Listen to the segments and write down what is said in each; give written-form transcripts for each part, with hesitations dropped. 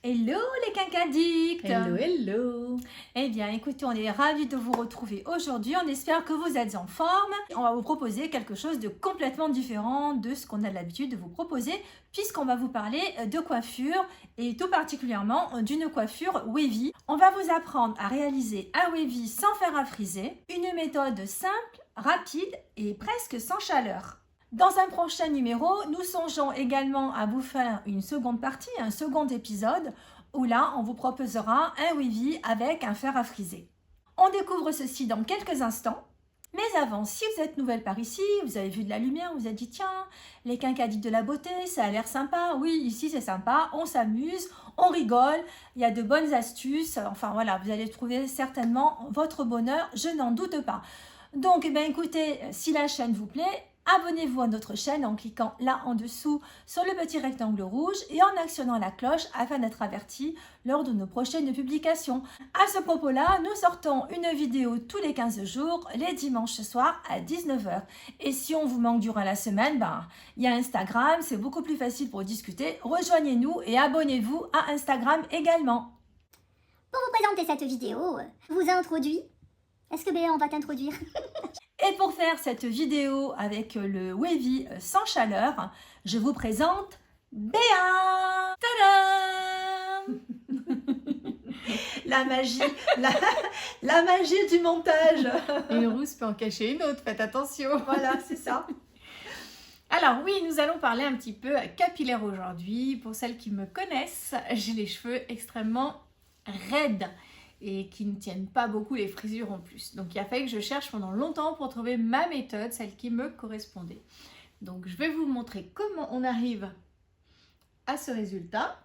Hello les quinquadictes! Hello, hello! Eh bien écoutez, on est ravis de vous retrouver aujourd'hui, on espère que vous êtes en forme. On va vous proposer quelque chose de complètement différent de ce qu'on a l'habitude de vous proposer, puisqu'on va vous parler de coiffure et tout particulièrement d'une coiffure wavy. On va vous apprendre à réaliser un wavy sans fer à friser, une méthode simple, rapide et presque sans chaleur. Dans un prochain numéro, nous songeons également à vous faire une seconde partie, un second épisode, où là, on vous proposera un wavy avec un fer à friser. On découvre ceci dans quelques instants. Mais avant, si vous êtes nouvelle par ici, vous avez vu de la lumière, vous avez dit tiens, les quinquadiques de la beauté, ça a l'air sympa. Oui, ici c'est sympa, on s'amuse, on rigole, il y a de bonnes astuces. Enfin voilà, vous allez trouver certainement votre bonheur, je n'en doute pas. Donc, eh bien, écoutez, si la chaîne vous plaît, abonnez-vous à notre chaîne en cliquant là en dessous sur le petit rectangle rouge et en actionnant la cloche afin d'être averti lors de nos prochaines publications. À ce propos-là, nous sortons une vidéo tous les 15 jours, les dimanches soirs à 19 h. Et si on vous manque durant la semaine, il y a Instagram, c'est beaucoup plus facile pour discuter. Rejoignez-nous et abonnez-vous à Instagram également. Pour vous présenter cette vidéo, je vous ai introduit. Est-ce que Béa, on va t'introduire? Et pour faire cette vidéo avec le wavy sans chaleur, je vous présente Béa. Tadam! La magie, la magie du montage. Une rousse peut en cacher une autre, faites attention. Voilà, c'est ça. Alors oui, nous allons parler un petit peu capillaire aujourd'hui. Pour celles qui me connaissent, j'ai les cheveux extrêmement raides et qui ne tiennent pas beaucoup les frisures en plus. Donc il a fallu que je cherche pendant longtemps pour trouver ma méthode, celle qui me correspondait. Donc je vais vous montrer comment on arrive à ce résultat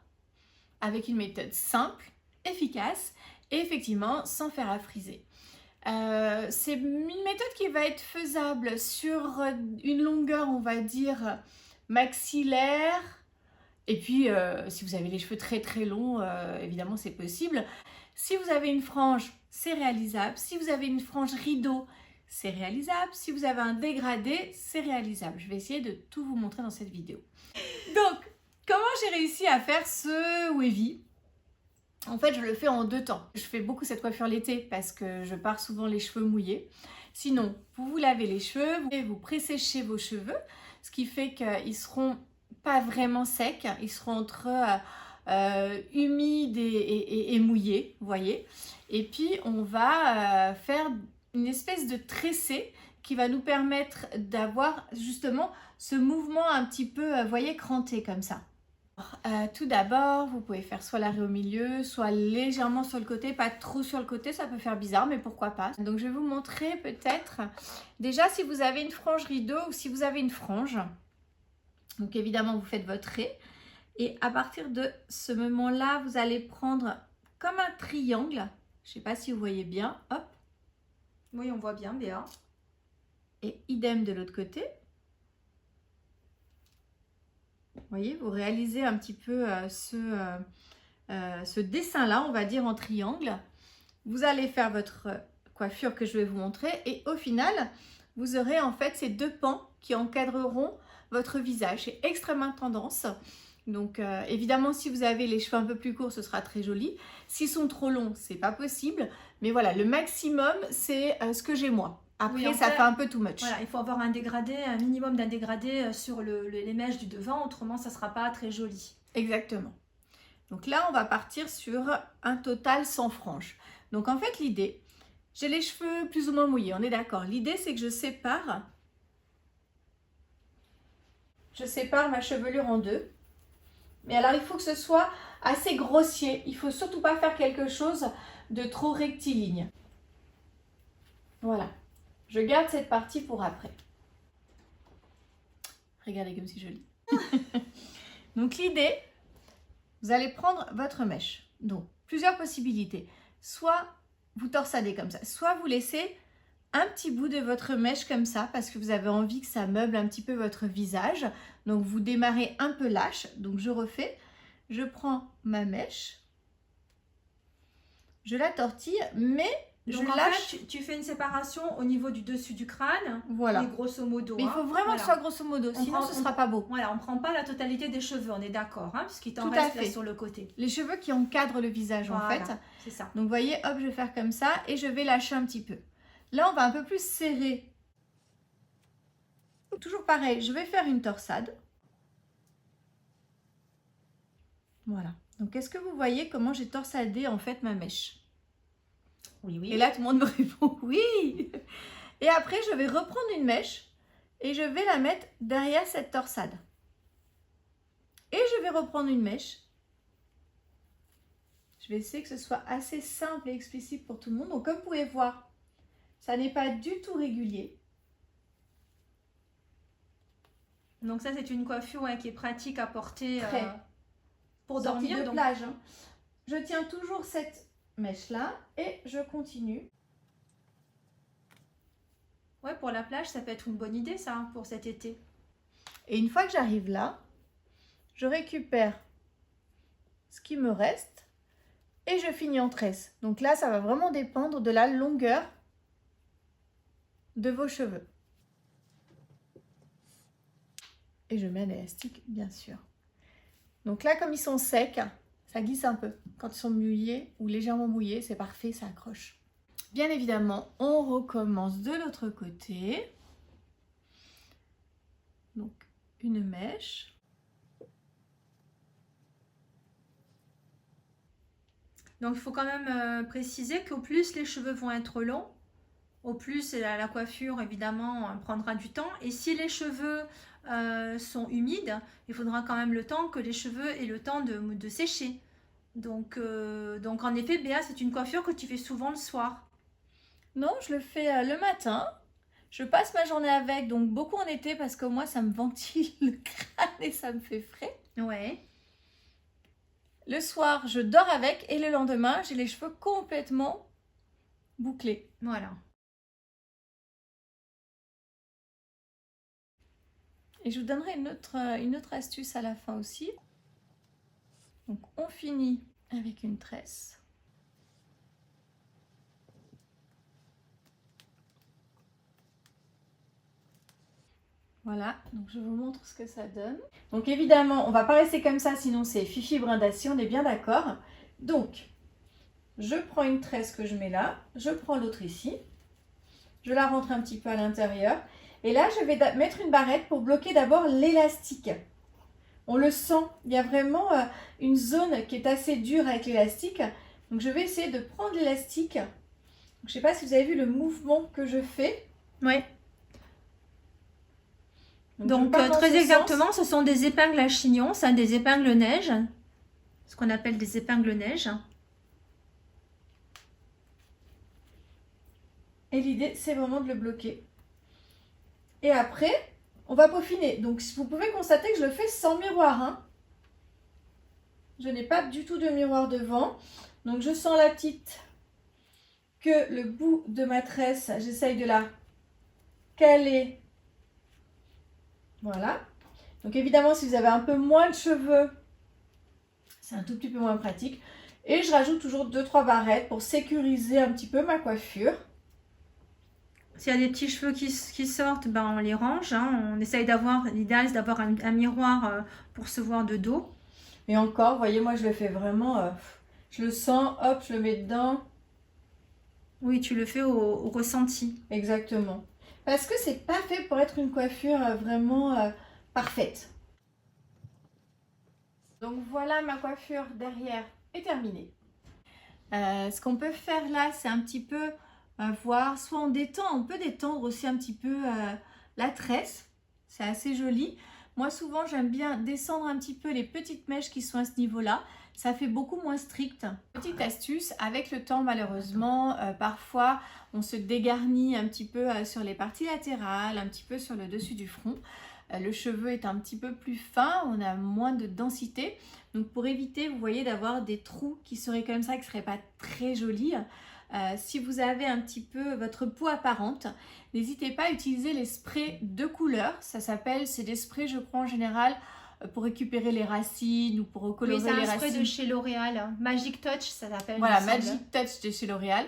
avec une méthode simple, efficace et effectivement sans fer à friser. C'est une méthode qui va être faisable sur une longueur, on va dire, maxillaire. Et puis, si vous avez les cheveux très très longs, évidemment c'est possible. Si vous avez une frange, c'est réalisable. Si vous avez une frange rideau, c'est réalisable. Si vous avez un dégradé, c'est réalisable. Je vais essayer de tout vous montrer dans cette vidéo. Donc, comment j'ai réussi à faire ce wavy? En fait, je le fais en deux temps. Je fais beaucoup cette coiffure l'été parce que je pars souvent les cheveux mouillés. Sinon, vous vous lavez les cheveux, vous préséchez vos cheveux, ce qui fait qu'ils seront pas vraiment secs, ils seront entre humides et mouillés, vous voyez. Et puis, on va faire une espèce de tressé qui va nous permettre d'avoir justement ce mouvement un petit peu, vous voyez, cranté comme ça. Tout d'abord, vous pouvez faire soit l'arrêt au milieu, soit légèrement sur le côté, pas trop sur le côté, ça peut faire bizarre, mais pourquoi pas. Donc je vais vous montrer peut-être, déjà si vous avez une frange rideau ou si vous avez une frange, donc évidemment vous faites votre raie, et à partir de ce moment-là, vous allez prendre comme un triangle, je ne sais pas si vous voyez bien, hop. Oui, on voit bien, Béa. Et idem de l'autre côté. Vous voyez, vous réalisez un petit peu ce dessin-là, on va dire en triangle. Vous allez faire votre coiffure que je vais vous montrer et au final, vous aurez en fait ces deux pans qui encadreront votre visage. C'est extrêmement tendance. Donc évidemment, si vous avez les cheveux un peu plus courts, ce sera très joli. S'ils sont trop longs, c'est pas possible. Mais voilà, le maximum, c'est ce que j'ai moi. Après, oui, ça fait un peu too much. Voilà, il faut avoir un dégradé, un minimum d'un dégradé sur les mèches du devant, autrement ça ne sera pas très joli. Exactement. Donc là, on va partir sur un total sans frange. Donc en fait, l'idée, j'ai les cheveux plus ou moins mouillés, on est d'accord. L'idée, c'est que je sépare ma chevelure en deux. Mais alors, il faut que ce soit assez grossier. Il ne faut surtout pas faire quelque chose de trop rectiligne. Voilà. Je garde cette partie pour après. Regardez comme c'est joli. Donc l'idée, vous allez prendre votre mèche. Donc plusieurs possibilités. Soit vous torsadez comme ça, soit vous laissez un petit bout de votre mèche comme ça parce que vous avez envie que ça meuble un petit peu votre visage. Donc vous démarrez un peu lâche. Donc je refais. Je prends ma mèche. Je la tortille, mais je Donc en lâche. fait, tu fais une séparation au niveau du dessus du crâne, Voilà. et grosso modo. Mais il faut vraiment que ce soit grosso modo, sinon ce ne sera pas beau. Voilà, on ne prend pas la totalité des cheveux, on est d'accord, hein, puisqu'il t'en Tout à reste là fait. sur le côté. Les cheveux qui encadrent le visage en Voilà, fait. c'est ça. Donc vous voyez, hop, je vais faire comme ça et je vais lâcher un petit peu. Là, on va un peu plus serrer. Toujours pareil, je vais faire une torsade. Voilà. Donc, est-ce que vous voyez comment j'ai torsadé en fait ma mèche? Oui, oui. Et là, tout le monde me répond oui. Et après, je vais reprendre une mèche et je vais la mettre derrière cette torsade. Et je vais reprendre une mèche. Je vais essayer que ce soit assez simple et explicite pour tout le monde. Donc, comme vous pouvez voir, ça n'est pas du tout régulier. Donc ça, c'est une coiffure qui est pratique à porter pour Sortie dormir. de plage. Hein. Je tiens toujours cette mèche-là et je continue. Ouais, pour la plage, ça peut être une bonne idée, ça, hein, pour cet été. Et une fois que j'arrive là, je récupère ce qui me reste et je finis en tresse. Donc là, ça va vraiment dépendre de la longueur de vos cheveux. Et je mets un élastique, bien sûr. Donc là, comme ils sont secs, ça glisse un peu. Quand ils sont mouillés ou légèrement mouillés, c'est parfait, ça accroche. Bien évidemment, on recommence de l'autre côté. Donc, une mèche. Donc il faut quand même préciser qu'au plus les cheveux vont être longs, au plus la coiffure évidemment prendra du temps. Et si les cheveux sont humides, il faudra quand même le temps que les cheveux aient le temps de sécher. Donc en effet, Béa, c'est une coiffure que tu fais souvent le soir. Non, je le fais le matin. Je passe ma journée avec, donc beaucoup en été parce que moi ça me ventile le crâne et ça me fait frais. Ouais. Le soir, je dors avec et le lendemain, j'ai les cheveux complètement bouclés. Voilà. Et je vous donnerai une autre astuce à la fin aussi. Donc on finit avec une tresse. Voilà, donc je vous montre ce que ça donne. Donc évidemment, on va pas rester comme ça, sinon c'est Fifi Brindassi, on est bien d'accord. Donc, je prends une tresse que je mets là, je prends l'autre ici, je la rentre un petit peu à l'intérieur. Et là, je vais mettre une barrette pour bloquer d'abord l'élastique. On le sent, il y a vraiment une zone qui est assez dure avec l'élastique. Donc je vais essayer de prendre l'élastique. Je ne sais pas si vous avez vu le mouvement que je fais. Oui. Donc très exactement, ce sont des épingles à chignon, c'est des épingles neige, ce qu'on appelle des épingles neige. Et l'idée, c'est vraiment de le bloquer. Et après, on va peaufiner. Donc, vous pouvez constater que je le fais sans miroir. Hein. Je n'ai pas du tout de miroir devant. Donc, je sens la petite que le bout de ma tresse, j'essaye de la caler. Voilà. Donc, évidemment, si vous avez un peu moins de cheveux, c'est un tout petit peu moins pratique. Et je rajoute toujours 2-3 barrettes pour sécuriser un petit peu ma coiffure. S'il y a des petits cheveux qui sortent, ben on les range. Hein. On essaye d'avoir, l'idéal c'est d'avoir un miroir pour se voir de dos. Et encore, vous voyez, moi je le fais vraiment, je le sens, hop, je le mets dedans. Oui, tu le fais au ressenti. Exactement. Parce que c'est pas fait pour être une coiffure vraiment parfaite. Donc voilà, ma coiffure derrière est terminée. Ce qu'on peut faire là, c'est un petit peu voir, soit on détend, on peut détendre aussi un petit peu la tresse. C'est assez joli. Moi, souvent, j'aime bien descendre un petit peu les petites mèches qui sont à ce niveau-là. Ça fait beaucoup moins strict. Petite astuce, avec le temps, malheureusement, parfois, on se dégarnit un petit peu sur les parties latérales, un petit peu sur le dessus du front. Le cheveu est un petit peu plus fin, on a moins de densité. Donc, pour éviter, vous voyez, d'avoir des trous qui seraient comme ça, qui ne seraient pas très jolis, si vous avez un petit peu votre peau apparente, n'hésitez pas à utiliser les sprays de couleur. Ça s'appelle, c'est des sprays, je crois, en général, pour récupérer les racines ou pour recolorer les racines. C'est un spray de chez L'Oréal, Magic Touch, ça s'appelle. Voilà, Magic Touch de chez L'Oréal.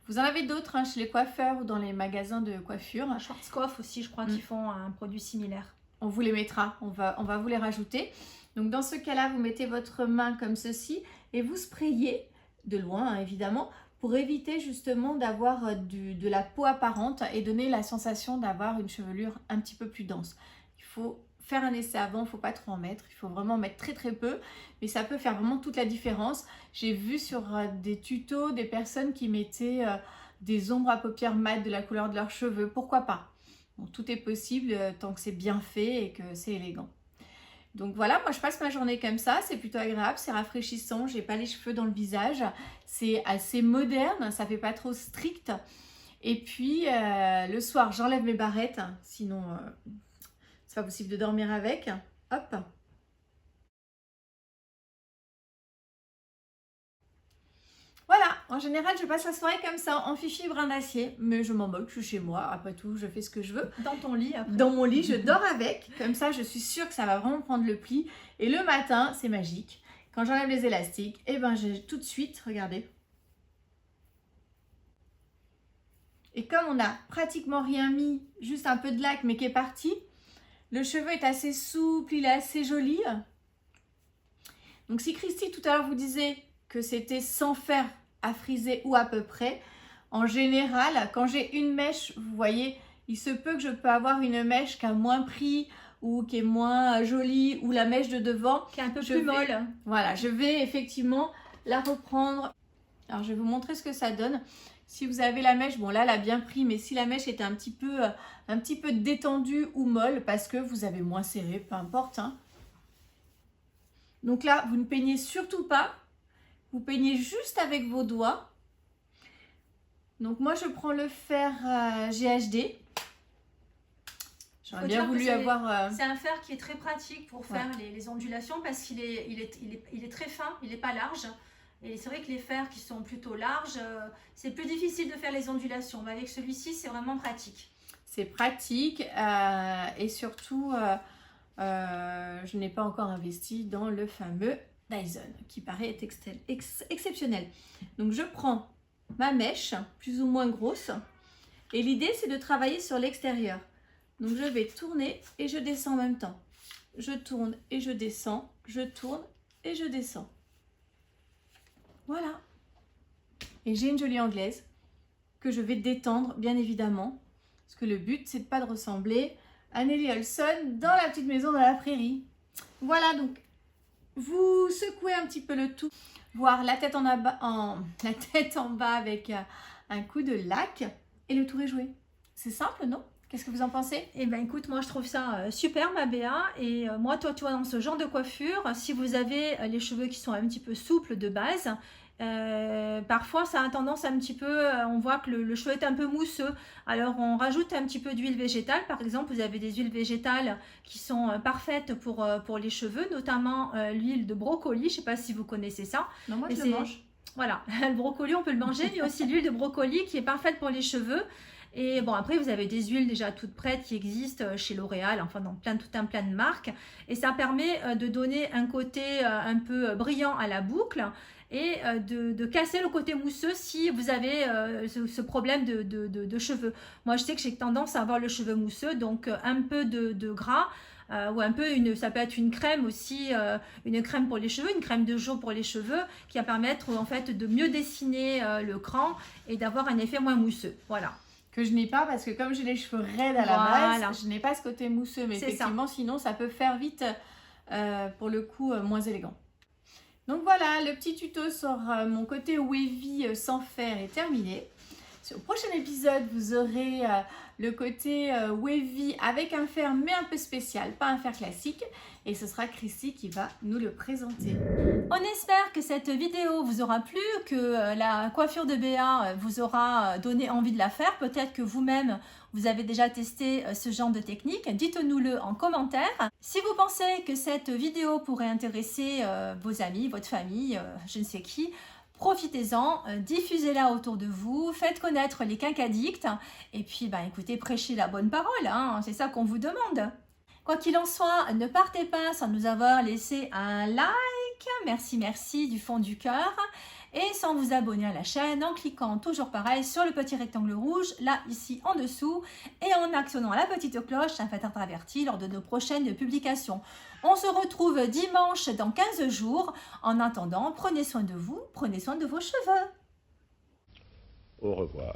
Vous en avez d'autres hein, chez les coiffeurs ou dans les magasins de coiffure. Schwarzkopf aussi, je crois qu'ils font un produit similaire. On vous les mettra, on va vous les rajouter. Donc dans ce cas-là, vous mettez votre main comme ceci et vous sprayez de loin hein, évidemment pour éviter justement d'avoir de la peau apparente et donner la sensation d'avoir une chevelure un petit peu plus dense. Il faut faire un essai avant, il ne faut pas trop en mettre, il faut vraiment mettre très très peu, mais ça peut faire vraiment toute la différence. J'ai vu sur des tutos des personnes qui mettaient des ombres à paupières mat de la couleur de leurs cheveux, pourquoi pas. Bon, tout est possible tant que c'est bien fait et que c'est élégant. Donc voilà, moi je passe ma journée comme ça, c'est plutôt agréable, c'est rafraîchissant, j'ai pas les cheveux dans le visage, c'est assez moderne, ça fait pas trop strict. Et puis le soir, j'enlève mes barrettes, sinon c'est pas possible de dormir avec. Hop. Voilà, en général, je passe la soirée comme ça, en fifi brin d'acier, mais je m'en moque, je suis chez moi, après tout, je fais ce que je veux. Dans ton lit après. Dans mon lit, je dors avec, comme ça, je suis sûre que ça va vraiment prendre le pli. Et le matin, c'est magique. Quand j'enlève les élastiques, et ben j'ai tout de suite, regardez. Et comme on n'a pratiquement rien mis, juste un peu de lac, mais qui est parti, le cheveu est assez souple, il est assez joli. Donc si Christy tout à l'heure vous disait que c'était sans fer à friser ou à peu près, en général, quand j'ai une mèche, vous voyez, il se peut que je peux avoir une mèche qui a moins pris ou qui est moins jolie, ou la mèche de devant qui est un peu plus molle. Voilà, je vais effectivement la reprendre. Alors je vais vous montrer ce que ça donne. Si vous avez la mèche, bon là elle a bien pris, mais si la mèche était un petit peu détendue ou molle, parce que vous avez moins serré, peu importe. Hein. Donc là, vous ne peignez surtout pas. Vous peignez juste avec vos doigts. Donc moi, je prends le fer GHD. J'aurais bien voulu avoir... C'est un fer qui est très pratique pour faire les ondulations parce qu'il est très fin, il n'est pas large. Et c'est vrai que les fers qui sont plutôt larges, c'est plus difficile de faire les ondulations. Mais avec celui-ci, c'est vraiment pratique. C'est pratique et surtout, je n'ai pas encore investi dans le fameux Dyson qui paraît être exceptionnel. Donc je prends ma mèche plus ou moins grosse et l'idée c'est de travailler sur l'extérieur. Donc je vais tourner et je descends en même temps. Je tourne et je descends, je tourne et je descends. Voilà. Et j'ai une jolie anglaise que je vais détendre bien évidemment. Parce que le but c'est de pas de ressembler à Nelly Olson dans la petite maison dans la prairie. Voilà donc. Vous secouez un petit peu le tout, voire la tête en bas avec un coup de lac et le tour est joué. C'est simple, non? Qu'est-ce que vous en pensez? Eh bien écoute, moi je trouve ça super ma Béa et moi toi tu vois dans ce genre de coiffure, si vous avez les cheveux qui sont un petit peu souples de base, parfois ça a tendance un petit peu, on voit que le cheveu est un peu mousseux, alors on rajoute un petit peu d'huile végétale, par exemple vous avez des huiles végétales qui sont parfaites pour les cheveux, notamment l'huile de brocoli, je ne sais pas si vous connaissez ça. Non, moi je le mange. Voilà, le brocoli on peut le manger, mais aussi l'huile de brocoli qui est parfaite pour les cheveux. Et bon, après, vous avez des huiles déjà toutes prêtes qui existent chez L'Oréal, enfin dans tout un plein de marques. Et ça permet de donner un côté un peu brillant à la boucle et de casser le côté mousseux si vous avez ce problème de cheveux. Moi, je sais que j'ai tendance à avoir le cheveu mousseux, donc un peu de gras. Ou un peu ça peut être une crème aussi, une crème pour les cheveux, une crème de jour pour les cheveux qui va permettre en fait de mieux dessiner le cran et d'avoir un effet moins mousseux. Voilà. Que je n'ai pas parce que comme j'ai les cheveux raides à la base, je n'ai pas ce côté mousseux, mais effectivement sinon ça peut faire vite pour le coup moins élégant. Donc voilà, le petit tuto sur mon côté wavy sans fer est terminé. Au prochain épisode, vous aurez le côté wavy avec un fer mais un peu spécial, pas un fer classique. Et ce sera Christy qui va nous le présenter. On espère que cette vidéo vous aura plu, que la coiffure de Béa vous aura donné envie de la faire. Peut-être que vous-même, vous avez déjà testé ce genre de technique. Dites-nous-le en commentaire. Si vous pensez que cette vidéo pourrait intéresser vos amis, votre famille, je ne sais qui, profitez-en, diffusez-la autour de vous, faites connaître les quinquaddicts et puis écoutez, prêchez la bonne parole, hein, c'est ça qu'on vous demande. Quoi qu'il en soit, ne partez pas sans nous avoir laissé un like Merci, merci du fond du cœur. Et sans vous abonner à la chaîne, en cliquant toujours pareil sur le petit rectangle rouge, là, ici, en dessous, et en actionnant la petite cloche afin d'être averti lors de nos prochaines publications. On se retrouve dimanche dans 15 jours. En attendant, prenez soin de vous, prenez soin de vos cheveux. Au revoir.